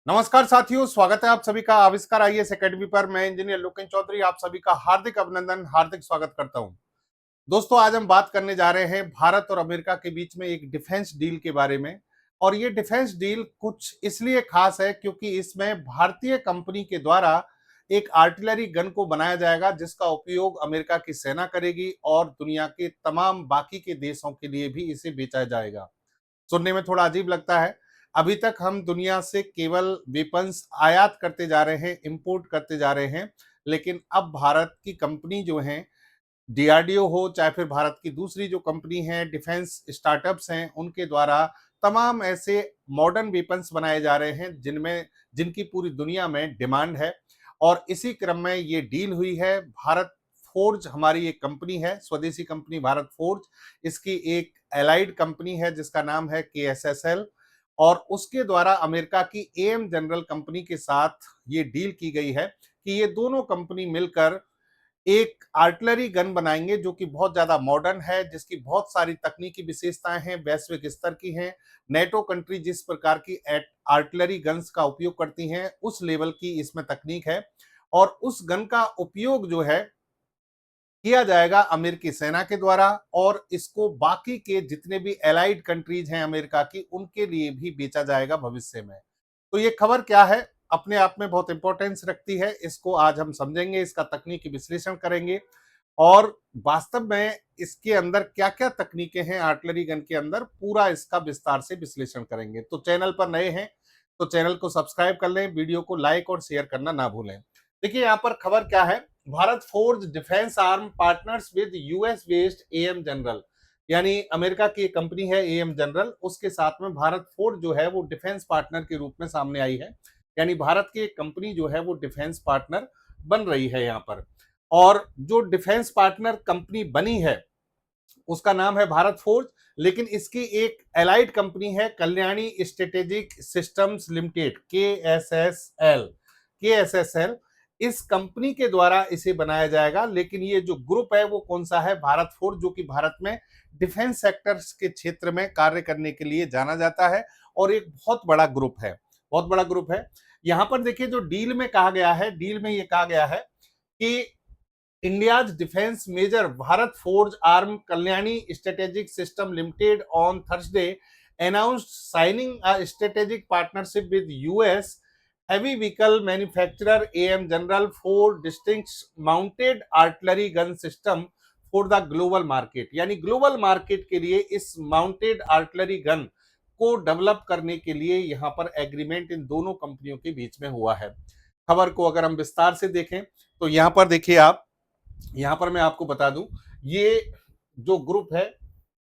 नमस्कार साथियों, स्वागत है आप सभी का आविष्कार आईएएस एकेडमी पर। मैं इंजीनियर लोकेश चौधरी आप सभी का हार्दिक अभिनंदन, हार्दिक स्वागत करता हूं। दोस्तों, आज हम बात करने जा रहे हैं भारत और अमेरिका के बीच में एक डिफेंस डील के बारे में। और ये डिफेंस डील कुछ इसलिए खास है क्योंकि इसमें भारतीय कंपनी के द्वारा एक आर्टिलरी गन को बनाया जाएगा जिसका उपयोग अमेरिका की सेना करेगी और दुनिया के तमाम बाकी के देशों के लिए भी इसे बेचा जाएगा। सुनने में थोड़ा अजीब लगता है। अभी तक हम दुनिया से केवल वेपन्स आयात करते जा रहे हैं, इंपोर्ट करते जा रहे हैं, लेकिन अब भारत की कंपनी जो है, डीआरडीओ हो चाहे फिर भारत की दूसरी जो कंपनी है, डिफेंस स्टार्टअप्स हैं, उनके द्वारा तमाम ऐसे मॉडर्न वेपन्स बनाए जा रहे हैं जिनकी पूरी दुनिया में डिमांड है। और इसी क्रम में ये डील हुई है। भारत फोर्ज हमारी एक कंपनी है, स्वदेशी कंपनी भारत फोर्ज। इसकी एक एलाइड कंपनी है जिसका नाम है केएसएसएल, और उसके द्वारा अमेरिका की एएम जनरल कंपनी के साथ ये डील की गई है कि ये दोनों कंपनी मिलकर एक आर्टिलरी गन बनाएंगे जो कि बहुत ज्यादा मॉडर्न है, जिसकी बहुत सारी तकनीकी विशेषताएं हैं, वैश्विक स्तर की हैं। नेटो कंट्री जिस प्रकार की आर्टिलरी गन्स का उपयोग करती हैं, उस लेवल की इसमें तकनीक है। और उस गन का उपयोग जो है किया जाएगा अमेरिकी सेना के द्वारा, और इसको बाकी के जितने भी एलाइड कंट्रीज हैं अमेरिका की, उनके लिए भी बेचा जाएगा भविष्य में। तो ये खबर क्या है, अपने आप में बहुत इंपॉर्टेंस रखती है। इसको आज हम समझेंगे, इसका तकनीकी विश्लेषण करेंगे और वास्तव में इसके अंदर क्या क्या तकनीकें हैं आर्टिलरी गन के अंदर, पूरा इसका विस्तार से विश्लेषण करेंगे। तो चैनल पर नए हैं तो चैनल को सब्सक्राइब कर लें, वीडियो को लाइक और शेयर करना ना भूलें। देखिए यहाँ पर खबर क्या है, Bharat forge defence arm partners with US based am general, यानी अमेरिका की एक कंपनी है एएम जनरल, उसके साथ में भारत फोर्ज जो है वो डिफेंस पार्टनर के रूप में सामने आई है। यानी भारत की एक कंपनी जो है वो डिफेंस पार्टनर बन रही है यहाँ पर। और जो डिफेंस पार्टनर कंपनी बनी है उसका नाम है भारत फोर्ज, लेकिन इसकी एक एलाइड कंपनी है कल्याणी स्ट्रेटेजिक सिस्टम्स लिमिटेड, केएसएसएल। इस कंपनी के द्वारा इसे बनाया जाएगा। लेकिन ये जो ग्रुप है वो कौन सा है, भारत फोर्ज, जो कि भारत में डिफेंस सेक्टर्स के क्षेत्र में कार्य करने के लिए जाना जाता है और एक बहुत बड़ा ग्रुप है, बहुत बड़ा ग्रुप है। यहां पर देखिए जो डील में कहा गया है, डील में ये कहा गया है कि India's defense major Bharat Forge Arm Kalyani Strategic System Limited on Thursday announced signing a strategic partnership with US heavy vehicle manufacturer AM General for distinct mounted artillery gun system for the global market। यानी global market के लिए इस mounted artillery gun को develop करने के लिए यहाँ पर एग्रीमेंट इन दोनों कंपनियों के बीच में हुआ है। खबर को अगर हम विस्तार से देखें तो यहाँ पर देखिए आप, यहां पर मैं आपको बता दूं, ये जो ग्रुप है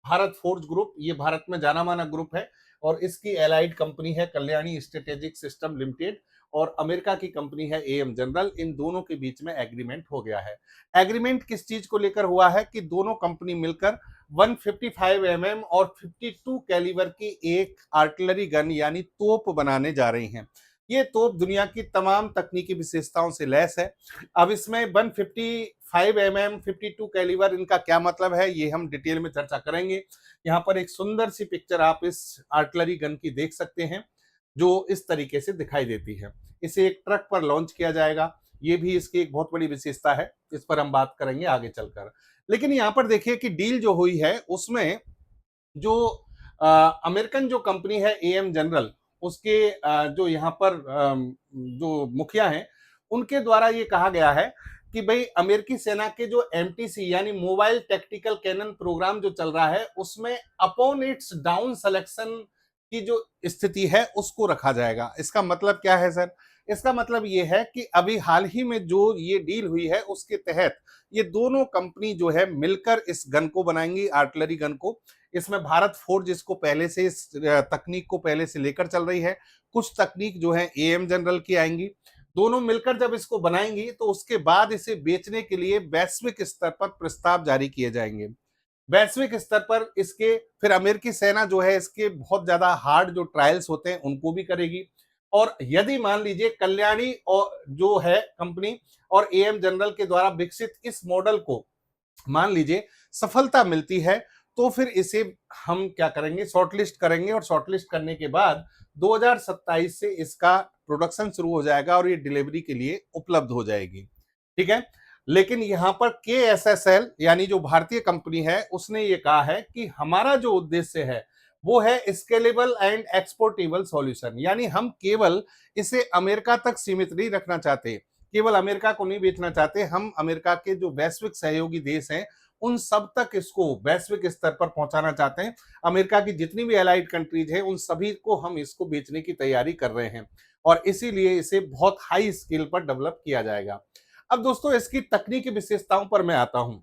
भारत फोर्ज ग्रुप, ये भारत में जाना माना ग्रुप है और इसकी एलाइड कंपनी है कल्याणी स्ट्रेटेजिक सिस्टम लिमिटेड और अमेरिका की कंपनी है एएम जनरल। इन दोनों के बीच में एग्रीमेंट हो गया है। एग्रीमेंट किस चीज को लेकर हुआ है कि दोनों कंपनी मिलकर 155 और 52 कैलिबर की एक आर्टिलरी गन यानी तोप बनाने जा रही हैं। ये तोप दुनिया की तमाम तकनीकी विशेषताओं से लैस है। अब इसमें 155 52 कैलिबर, इनका क्या मतलब है ये हम डिटेल में चर्चा करेंगे। यहाँ पर एक सुंदर सी पिक्चर आप इस आर्टिलरी गन की देख सकते हैं जो इस तरीके से दिखाई देती है। इसे एक ट्रक पर लॉन्च किया जाएगा, ये भी इसकी एक बहुत बड़ी विशेषता है, इस पर हम बात करेंगे आगे चलकर। लेकिन यहाँ पर देखिए कि डील जो हुई है उसमें जो अमेरिकन जो कंपनी है एएम जनरल, उसके जो यहाँ पर जो मुखिया हैं उनके द्वारा ये कहा गया है कि भाई अमेरिकी सेना के जो एमटीसी यानी मोबाइल टैक्टिकल कैनन प्रोग्राम जो चल रहा है उसमें अपॉन इट्स डाउन सिलेक्शन की जो स्थिति है उसको रखा जाएगा। इसका मतलब क्या है सर, इसका मतलब ये है कि अभी हाल ही में जो ये डील हुई है उसके तहत ये दोनों कंपनी जो है मिलकर इस गन को बनाएंगी, आर्टिलरी गन को। इसमें भारत फोर्ज इसको पहले से, इस तकनीक को पहले से लेकर चल रही है। कुछ तकनीक जो है एएम जनरल की आएंगी। दोनों मिलकर जब इसको बनाएंगी तो उसके बाद इसे बेचने के लिए वैश्विक स्तर पर प्रस्ताव जारी किए जाएंगे। वैश्विक स्तर पर इसके फिर अमेरिकी सेना जो है इसके बहुत ज्यादा हार्ड जो ट्रायल्स होते हैं उनको भी करेगी। और यदि मान लीजिए कल्याणी और जो है कंपनी और एएम जनरल के द्वारा विकसित इस मॉडल को मान लीजिए सफलता मिलती है तो फिर इसे हम क्या करेंगे, शॉर्टलिस्ट करेंगे और शॉर्टलिस्ट करने के बाद 2027 से इसका प्रोडक्शन शुरू हो जाएगा और ये डिलीवरी के लिए उपलब्ध हो जाएगी। ठीक है, लेकिन यहाँ पर KSSL यानी जो भारतीय कंपनी है उसने ये कहा है कि हमारा जो उद्देश्य है वो है स्केलेबल एंड एक्सपोर्टेबल सॉल्यूशन, यानी हम केवल इसे अमेरिका तक सीमित नहीं रखना चाहते, केवल अमेरिका को नहीं बेचना चाहते, हम अमेरिका के जो वैश्विक सहयोगी देश हैं उन सब तक इसको वैश्विक स्तर पर पहुंचाना चाहते हैं। अमेरिका की जितनी भी एलाइड कंट्रीज हैं उन सभी को हम इसको बेचने की तैयारी कर रहे हैं और इसीलिए इसे बहुत हाई स्केल पर डेवलप किया जाएगा। अब दोस्तों इसकी तकनीकी विशेषताओं पर मैं आता हूं।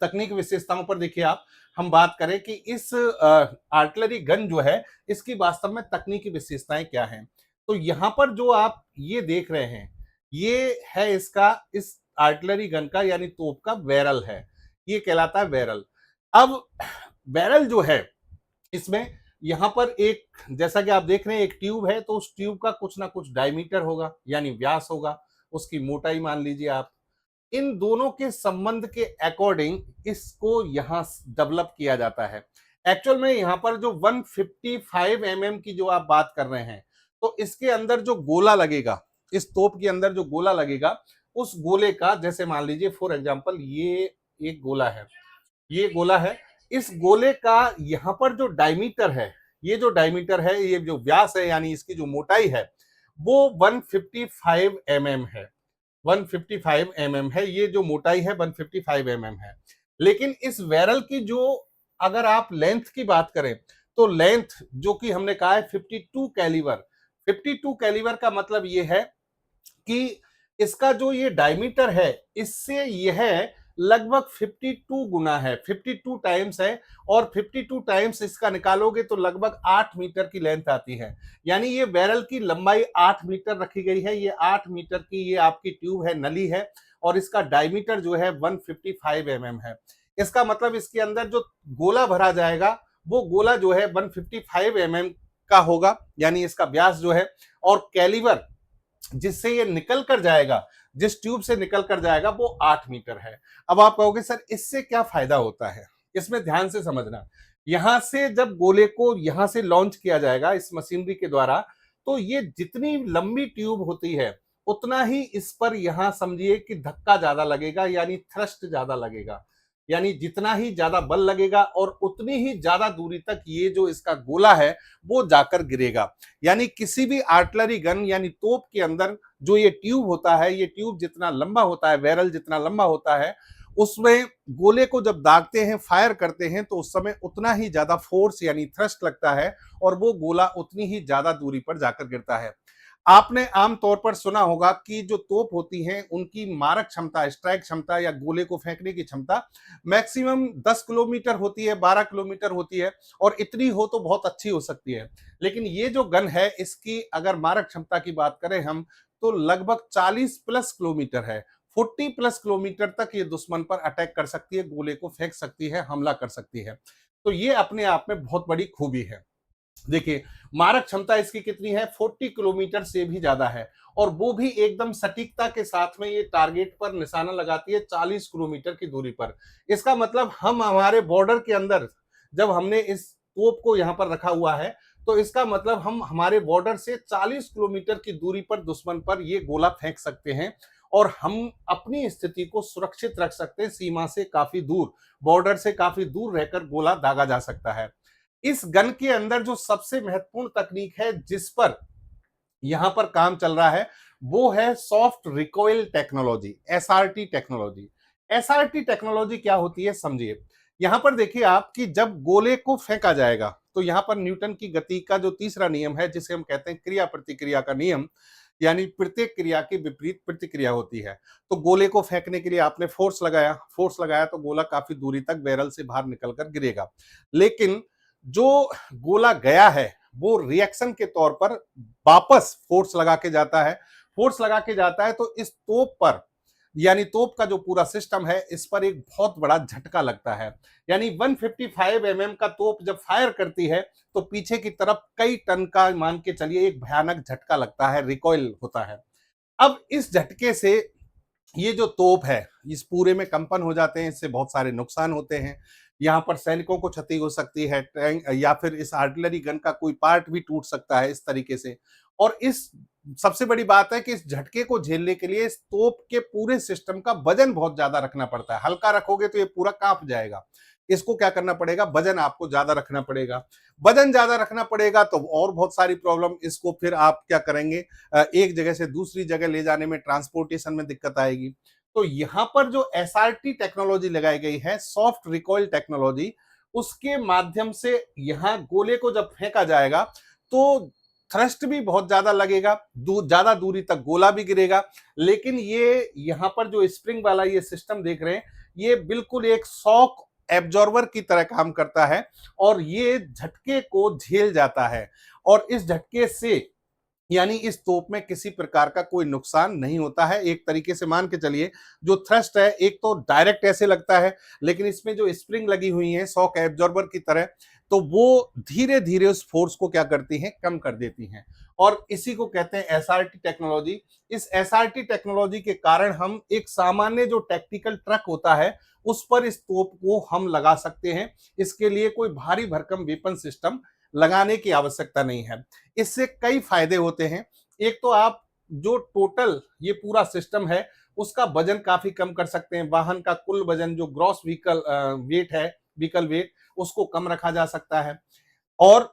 तकनीकी विशेषताओं पर देखिए आप, हम बात करें कि इस आर्टिलरी गन जो है इसकी वास्तव में तकनीकी विशेषताएं क्या हैं, तो यहां पर जो आप ये देख रहे हैं ये है इसका इस आर्टिलरी गन का यानी तोप का बैरल है, ये कहलाता है बैरल। अब बैरल जो है इसमें यहां पर एक, जैसा कि आप देख रहे हैं एक ट्यूब है, तो उस ट्यूब का कुछ ना कुछ डायमीटर होगा यानी व्यास होगा, उसकी मोटाई मान लीजिए आप। इन दोनों के संबंध के अकॉर्डिंग इसको यहां डेवलप किया जाता है। एक्चुअल में यहां पर जो 155 mm की जो आप बात कर रहे हैं, तो इसके अंदर जो गोला लगेगा, इस तोप के अंदर जो गोला लगेगा, उस गोले का जैसे मान लीजिए फॉर एग्जांपल ये एक गोला है, ये गोला है, इस गोले का यहां पर जो डायमीटर है, ये जो डायमीटर है, ये जो व्यास है यानी इसकी जो मोटाई है वो 155 mm है। 155 mm है, ये जो मोटाई है 155 mm है। लेकिन इस बैरल की जो अगर आप लेंथ की बात करें तो लेंथ जो कि हमने कहा है 52 कैलिबर, 52 कैलिबर का मतलब ये है कि इसका जो ये डायमीटर है इससे यह लगभग 52 गुना है, 52 टाइम्स है, और 52 टाइम्स इसका निकालोगे तो लगभग 8 मीटर की लेंथ आती है। यानी ये बैरल की लंबाई 8 मीटर रखी गई है, ये 8 मीटर की ये आपकी ट्यूब है, नली है, और इसका डायमीटर जो है 155 mm है। इसका मतलब इसके अंदर जो गोला भरा जाएगा वो गोला जो है 155 mm का होगा, यानी इसका व्यास जो है, और कैलिबर जिससे ये निकल कर जाएगा, जिस ट्यूब से निकल कर जाएगा वो 8 मीटर है। अब आप कहोगे सर इससे क्या फायदा होता है, इसमें ध्यान से समझना। यहां से जब गोले को यहां से लॉन्च किया जाएगा इस मशीनरी के द्वारा, तो ये जितनी लंबी ट्यूब होती है उतना ही इस पर यहां समझिए कि धक्का ज्यादा लगेगा, यानी थ्रस्ट ज्यादा लगेगा, यानी जितना ही ज्यादा बल लगेगा और उतनी ही ज्यादा दूरी तक ये जो इसका गोला है वो जाकर गिरेगा। यानी किसी भी आर्टिलरी गन यानी तोप के अंदर जो ये ट्यूब होता है, ये ट्यूब जितना लंबा होता है, बैरल जितना लंबा होता है, उसमें गोले को जब दागते हैं, फायर करते हैं, तो उस समय उतना ही ज्यादा फोर्स यानी थ्रस्ट लगता है और वो गोला उतनी ही ज्यादा दूरी पर जाकर गिरता है। आपने आमतौर पर सुना होगा कि जो तोप होती हैं उनकी मारक क्षमता, स्ट्राइक क्षमता या गोले को फेंकने की क्षमता मैक्सिमम 10 किलोमीटर होती है, 12 किलोमीटर होती है, और इतनी हो तो बहुत अच्छी हो सकती है। लेकिन ये जो गन है इसकी अगर मारक क्षमता की बात करें हम, तो लगभग 40 प्लस किलोमीटर है, 40 प्लस किलोमीटर तक ये दुश्मन पर अटैक कर सकती है, गोले को फेंक सकती है, हमला कर सकती है। तो ये अपने आप में बहुत बड़ी खूबी है। देखिए मारक क्षमता इसकी कितनी है, 40 किलोमीटर से भी ज्यादा है, और वो भी एकदम सटीकता के साथ में ये टारगेट पर निशाना लगाती है 40 किलोमीटर की दूरी पर। इसका मतलब हम हमारे बॉर्डर के अंदर जब हमने इस तोप को यहां पर रखा हुआ है, तो इसका मतलब हम हमारे बॉर्डर से 40 किलोमीटर की दूरी पर दुश्मन पर ये गोला फेंक सकते हैं और हम अपनी स्थिति को सुरक्षित रख सकते हैं। सीमा से काफी दूर, बॉर्डर से काफी दूर रहकर गोला दागा जा सकता है। इस गन के अंदर जो सबसे महत्वपूर्ण तकनीक है जिस पर यहां पर काम चल रहा है वो है soft recoil technology, SRT technology. SRT technology क्या होती है समझिए। यहां पर देखिए आप कि जब गोले को फेंका जाएगा तो यहां पर न्यूटन की गति का जो तीसरा नियम है जिसे हम कहते हैं क्रिया प्रतिक्रिया का नियम, यानी प्रत्येक क्रिया की विपरीत प्रतिक्रिया होती है। तो गोले को फेंकने के लिए आपने फोर्स लगाया तो गोला काफी दूरी तक बैरल से बाहर निकलकर गिरेगा, लेकिन जो गोला गया है वो रिएक्शन के तौर पर वापस फोर्स लगा के जाता है, फोर्स लगा के जाता है, तो इस तोप पर यानी तोप का जो पूरा सिस्टम है इस पर एक बहुत बड़ा झटका लगता है। यानी 155 mm का तोप जब फायर करती है तो पीछे की तरफ कई टन का मान के चलिए एक भयानक झटका लगता है, रिकॉइल होता है। अब इस झटके से ये जो तोप है इस पूरे में कंपन हो जाते हैं, इससे बहुत सारे नुकसान होते हैं। यहाँ पर सैनिकों को क्षति हो सकती है, टैंक या फिर इस आर्टिलरी गन का कोई पार्ट भी टूट सकता है इस तरीके से। और इस सबसे बड़ी बात है कि इस झटके को झेलने के लिए इस तोप के पूरे सिस्टम का वजन बहुत ज्यादा रखना पड़ता है। हल्का रखोगे तो ये पूरा कांप जाएगा। इसको क्या करना पड़ेगा, वजन आपको ज्यादा रखना पड़ेगा। वजन ज्यादा रखना पड़ेगा तो और बहुत सारी प्रॉब्लम, इसको फिर आप क्या करेंगे, एक जगह से दूसरी जगह ले जाने में, ट्रांसपोर्टेशन में दिक्कत आएगी। तो यहां पर जो एसआरटी टेक्नोलॉजी लगाई गई है, सॉफ्ट रिकॉइल टेक्नोलॉजी, उसके माध्यम से यहां गोले को जब फेंका जाएगा तो थ्रस्ट भी बहुत ज्यादा लगेगा, ज्यादा दूरी तक गोला भी गिरेगा। लेकिन ये यहां पर जो स्प्रिंग वाला ये सिस्टम देख रहे हैं, ये बिल्कुल एक शॉक एब्जॉर्बर की तरह काम करता है और ये झटके को झेल जाता है। और इस झटके से यानी इस तोप में किसी प्रकार का कोई नुकसान नहीं होता है। एक तरीके से मान के चलिए, जो थ्रस्ट है एक तो डायरेक्ट ऐसे लगता है, लेकिन इसमें जो स्प्रिंग लगी हुई है शॉक एब्जॉर्बर की तरह, तो वो धीरे धीरे उस फोर्स को क्या करती हैं, कम कर देती हैं। और इसी को कहते हैं एसआरटी टेक्नोलॉजी। इस एसआरटी टेक्नोलॉजी के कारण हम एक सामान्य जो टैक्टिकल ट्रक होता है उस पर इस तोप को हम लगा सकते हैं। इसके लिए कोई भारी भरकम वेपन सिस्टम लगाने की आवश्यकता नहीं है। इससे कई फायदे होते हैं। एक तो आप जो टोटल ये पूरा सिस्टम है उसका वजन काफी कम कर सकते हैं। वाहन का कुल वजन जो ग्रॉस व्हीकल वेट है, व्हीकल वेट, उसको कम रखा जा सकता है। और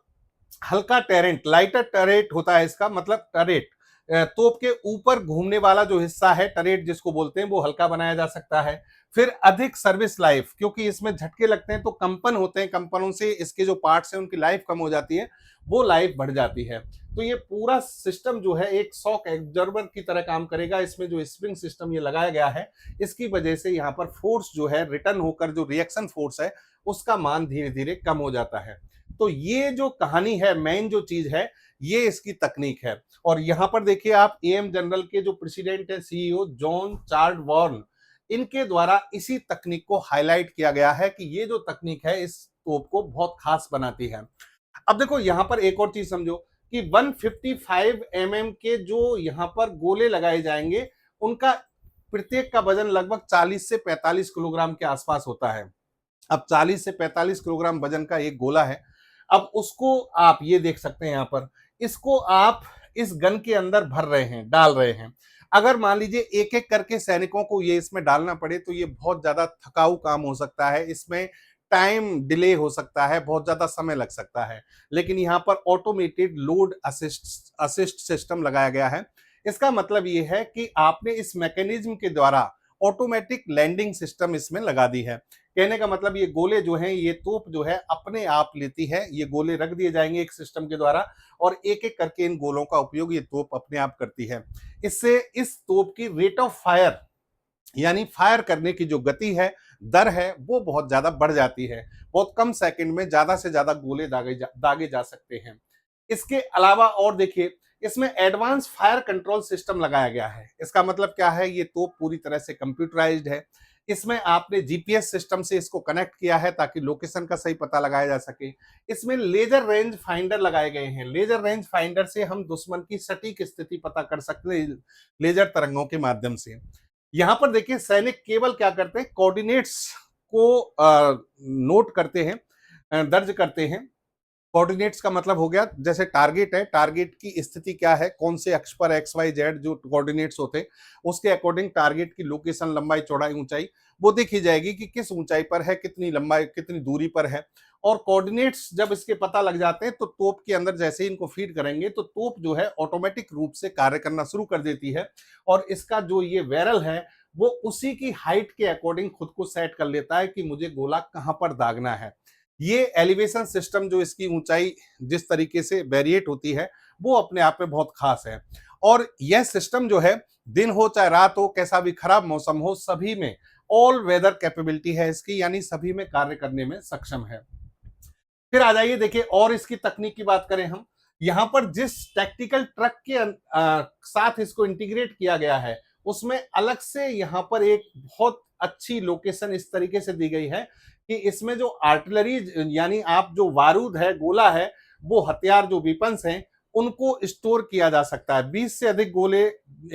हल्का टेरेंट, लाइटर टरेट होता है इसका मतलब, टरेट तोप के ऊपर घूमने वाला जो हिस्सा है, टरेट जिसको बोलते हैं, वो हल्का बनाया जा सकता है। फिर अधिक सर्विस लाइफ, क्योंकि इसमें झटके लगते हैं तो कंपन होते हैं, कंपनों से इसके जो पार्ट्स हैं उनकी लाइफ कम हो जाती है, वो लाइफ बढ़ जाती है। तो ये पूरा सिस्टम जो है एक शॉक एब्जॉर्बर की तरह काम करेगा। इसमें जो स्प्रिंग सिस्टम ये लगाया गया है, इसकी वजह से यहाँ पर फोर्स जो है रिटर्न होकर जो रिएक्शन फोर्स है उसका मान धीरे धीरे कम हो जाता है। तो ये जो कहानी है, मेन जो चीज है, ये इसकी तकनीक है। और यहां पर देखिए आप, एएम जनरल के जो प्रेसिडेंट है, सीईओ जॉन चार्ल्स वॉर्न, इनके द्वारा इसी तकनीक को हाईलाइट किया गया है कि ये जो तकनीक है इस तोप को बहुत खास बनाती है। अब देखो यहां पर एक और चीज समझो कि 155 mm के जो यहां पर गोले लगाए जाएंगे, उनका प्रत्येक का वजन लगभग 40 से 45 किलोग्राम के आसपास होता है। अब 40 से 45 किलोग्राम वजन का एक गोला है। अब उसको आप ये देख सकते हैं यहां पर, इसको आप इस गन के अंदर भर रहे हैं, डाल रहे हैं। अगर मान लीजिए एक एक करके सैनिकों को ये इसमें डालना पड़े तो ये बहुत ज्यादा थकाऊ काम हो सकता है, इसमें टाइम डिले हो सकता है, बहुत ज्यादा समय लग सकता है। लेकिन यहाँ पर automated load assist assist system लगाया गया है। इसका मतलब ये है कि आपने इस मैकेनिज्म के द्वारा ऑटोमेटिक लैंडिंग सिस्टम इसमें लगा दी है। कहने का मतलब ये गोले जो हैं, ये तोप जो है अपने आप लेती है, ये गोले रख दिए जाएंगे एक सिस्टम के द्वारा और एक एक करके इन गोलों का उपयोग ये तोप अपने आप करती है। इससे इस तोप की रेट ऑफ फायर, यानी फायर करने की जो गति है, दर है, वो बहुत ज्यादा बढ़ जाती है। बहुत कम सेकंड में ज्यादा से ज्यादा गोले दागे जा सकते हैं। इसके अलावा और देखिए, इसमें एडवांस फायर कंट्रोल सिस्टम लगाया गया है। इसका मतलब क्या है, ये तोप पूरी तरह से कंप्यूटराइज्ड है। इसमें आपने जीपीएस सिस्टम से इसको कनेक्ट किया है ताकि लोकेशन का सही पता लगाया जा सके। इसमें लेजर रेंज फाइंडर लगाए गए हैं। लेजर रेंज फाइंडर से हम दुश्मन की सटीक स्थिति पता कर सकते हैं लेजर तरंगों के माध्यम से। यहां पर देखिए सैनिक केवल क्या करते हैं, कोऑर्डिनेट्स को नोट करते हैं, दर्ज करते हैं। कोऑर्डिनेट्स का मतलब हो गया, जैसे टारगेट है, टारगेट की स्थिति क्या है, कौन से अक्ष पर एक्स वाई जेड जो कोऑर्डिनेट्स होते हैं, उसके अकॉर्डिंग टारगेट की लोकेशन, लंबाई, चौड़ाई, ऊंचाई वो देखी जाएगी कि किस ऊंचाई पर है, कितनी लंबाई, कितनी दूरी पर है। और कोऑर्डिनेट्स जब इसके पता लग जाते हैं तो तोप के अंदर जैसे ही इनको फीड करेंगे तो तोप जो है ऑटोमेटिक रूप से कार्य करना शुरू कर देती है। और इसका जो ये बैरल है वो उसी की हाइट के अकॉर्डिंग खुद को सेट कर लेता है कि मुझे गोला कहां पर दागना है। ये एलिवेशन सिस्टम जो इसकी ऊंचाई जिस तरीके से वेरिएट होती है वो अपने आप में बहुत खास है। और यह सिस्टम जो है, दिन हो चाहे रात हो, कैसा भी खराब मौसम हो, सभी में ऑल वेदर कैपेबिलिटी है इसकी, यानी सभी में कार्य करने में सक्षम है। फिर आ जाइए देखिए, और इसकी तकनीक की बात करें हम, यहां पर जिस टैक्टिकल ट्रक के साथ इसको इंटीग्रेट किया गया है उसमें अलग से यहां पर एक बहुत अच्छी लोकेशन इस तरीके से दी गई है कि इसमें जो आर्टिलरी, यानी आप जो बारूद है, गोला है, वो हथियार जो वेपन्स हैं उनको स्टोर किया जा सकता है। 20 से अधिक गोले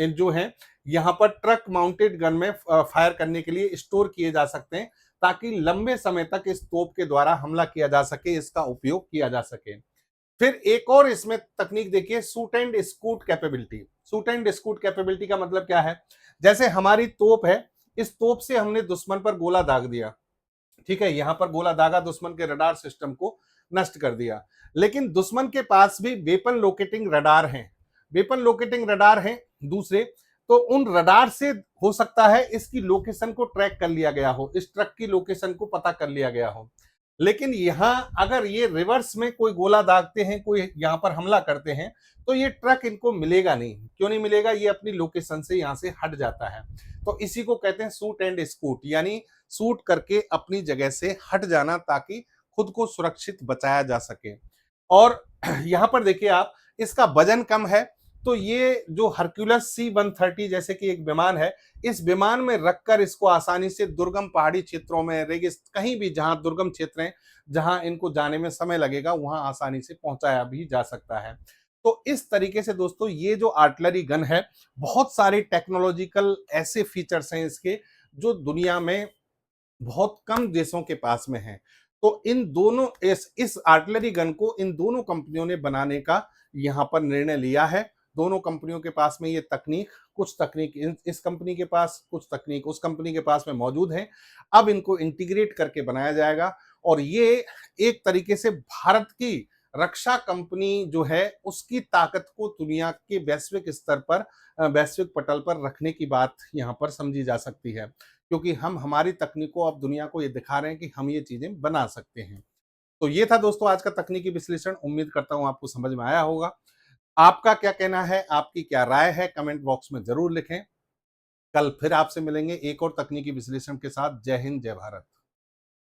जो हैं यहाँ पर ट्रक माउंटेड गन में फायर करने के लिए स्टोर किए जा सकते हैं ताकि लंबे समय तक इस तोप के द्वारा हमला किया जा सके, इसका उपयोग किया जा सके। फिर एक और इसमें तकनीक देखिए, shoot and scoot capability. Shoot and scoot capability का मतलब क्या है? जैसे हमारी तोप है, इस तोप से हमने दुश्मन पर गोला दाग दिया, ठीक है, यहां पर गोला दागा, दुश्मन के रडार सिस्टम को नष्ट कर दिया। लेकिन दुश्मन के पास भी वेपन लोकेटिंग रडार हैं, वेपन लोकेटिंग रडार हैं दूसरे। तो उन रडार से हो सकता है इसकी लोकेशन को ट्रैक कर लिया गया हो, इस ट्रक की लोकेशन को पता कर लिया गया हो। लेकिन यहां अगर ये रिवर्स में कोई गोला दागते हैं, कोई यहां पर हमला करते हैं, तो ये ट्रक इनको मिलेगा नहीं। क्यों नहीं मिलेगा? ये अपनी लोकेशन से यहां से हट जाता है। तो इसी को कहते हैं शूट एंड स्कूट, यानी शूट करके अपनी जगह से हट जाना, ताकि खुद को सुरक्षित बचाया जा सके। और यहां पर देखिए आप, इसका वजन कम है, तो ये जो हरक्यूलस C-130 जैसे कि एक विमान है, इस विमान में रखकर इसको आसानी से दुर्गम पहाड़ी क्षेत्रों में, रेगिस्तान, कहीं भी जहां दुर्गम क्षेत्र हैं, जहां इनको जाने में समय लगेगा, वहां आसानी से पहुंचाया भी जा सकता है। तो इस तरीके से दोस्तों ये जो आर्टिलरी गन है, बहुत सारे टेक्नोलॉजिकल ऐसे फीचर्स हैं इसके, जो दुनिया में बहुत कम देशों के पास में है। तो इन दोनों इस आर्टिलरी गन को इन दोनों कंपनियों ने बनाने का यहाँ पर निर्णय लिया है। दोनों कंपनियों के पास में ये तकनीक, कुछ तकनीक इस कंपनी के पास, कुछ तकनीक उस कंपनी के पास में मौजूद है। अब इनको इंटीग्रेट करके बनाया जाएगा, और ये एक तरीके से भारत की रक्षा कंपनी जो है उसकी ताकत को दुनिया के वैश्विक स्तर पर, वैश्विक पटल पर रखने की बात यहाँ पर समझी जा सकती है, क्योंकि हम हमारी तकनीकों अब दुनिया को ये दिखा रहे हैं कि हम ये चीजें बना सकते हैं। तो ये था दोस्तों आज का तकनीकी विश्लेषण। उम्मीद करता हूं आपको समझ में आया होगा। आपका क्या कहना है, आपकी क्या राय है, कमेंट बॉक्स में जरूर लिखें। कल फिर आपसे मिलेंगे एक और तकनीकी विश्लेषण के साथ। जय हिंद, जय भारत।